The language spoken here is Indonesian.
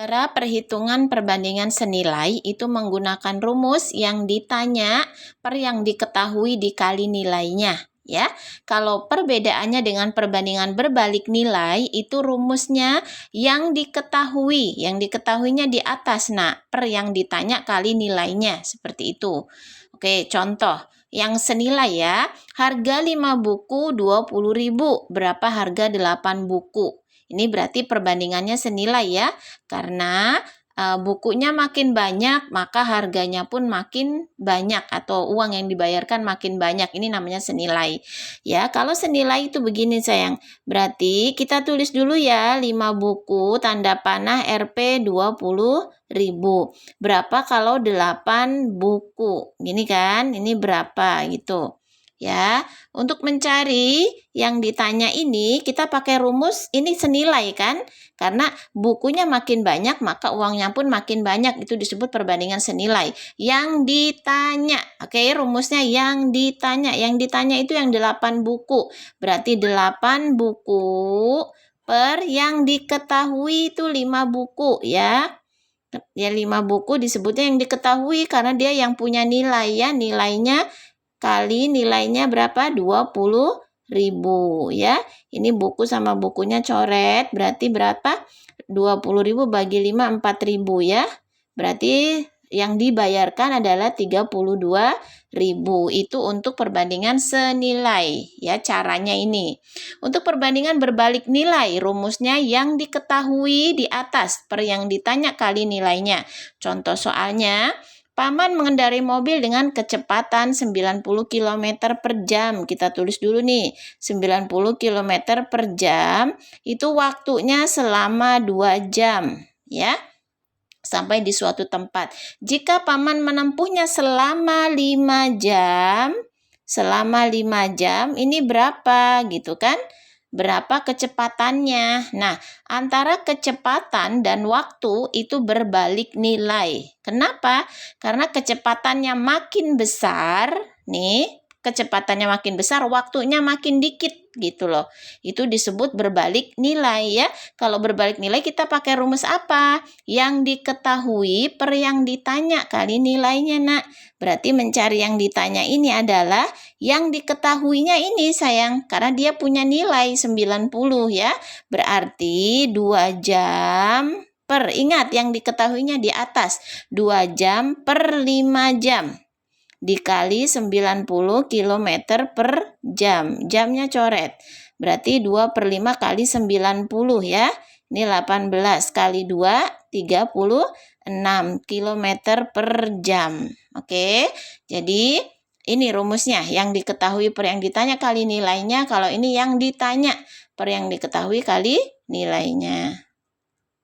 Cara perhitungan perbandingan senilai itu menggunakan rumus yang ditanya per yang diketahui dikali nilainya. Ya, kalau perbedaannya dengan perbandingan berbalik nilai itu rumusnya yang diketahuinya di atas. Nah, per yang ditanya kali nilainya seperti itu. Oke, contoh yang senilai ya. Harga 5 buku 20.000, berapa harga 8 buku? Ini berarti perbandingannya senilai ya. Karena bukunya makin banyak, maka harganya pun makin banyak atau uang yang dibayarkan makin banyak. Ini namanya senilai. Ya, kalau senilai itu begini sayang. Berarti kita tulis dulu ya 5 buku tanda panah Rp 20.000. Berapa kalau 8 buku? Gini kan? Ini berapa gitu. Ya, untuk mencari yang ditanya ini kita pakai rumus ini senilai kan? Karena bukunya makin banyak maka uangnya pun makin banyak, itu disebut perbandingan senilai. Yang ditanya, oke, rumusnya yang ditanya. Yang ditanya itu yang 8 buku. Berarti 8 buku per yang diketahui itu 5 buku ya. Ya 5 buku disebutnya yang diketahui karena dia yang punya nilai ya, nilainya kali nilainya berapa? 20.000 ya. Ini buku sama bukunya coret, berarti berapa? 20.000 bagi 5, 4.000 ya. Berarti yang dibayarkan adalah 32.000. Itu untuk perbandingan senilai ya, caranya ini. Untuk perbandingan berbalik nilai, rumusnya yang diketahui di atas per yang ditanya kali nilainya. Contoh soalnya, Paman mengendarai mobil dengan kecepatan 90 km per jam. Kita tulis dulu nih, 90 km per jam itu waktunya selama 2 jam ya. Sampai di suatu tempat. Jika Paman menempuhnya selama 5 jam, ini berapa gitu kan? Berapa kecepatannya? Nah, antara kecepatan dan waktu itu berbalik nilai. Kenapa? Karena kecepatannya makin besar, waktunya makin dikit gitu loh. Itu disebut berbalik nilai ya. Kalau berbalik nilai kita pakai rumus apa? Yang diketahui per yang ditanya kali nilainya, Nak. Berarti mencari yang ditanya ini adalah yang diketahuinya ini sayang, karena dia punya nilai 90 ya. Berarti 2 jam per, ingat yang diketahuinya di atas, 2 jam per 5 jam. Dikali 90 km per jam. Jamnya coret. Berarti 2 per 5 kali 90 ya. Ini 18 kali 2, 36 km per jam. Oke, jadi ini rumusnya. Yang diketahui per yang ditanya kali nilainya. Kalau ini yang ditanya per yang diketahui kali nilainya.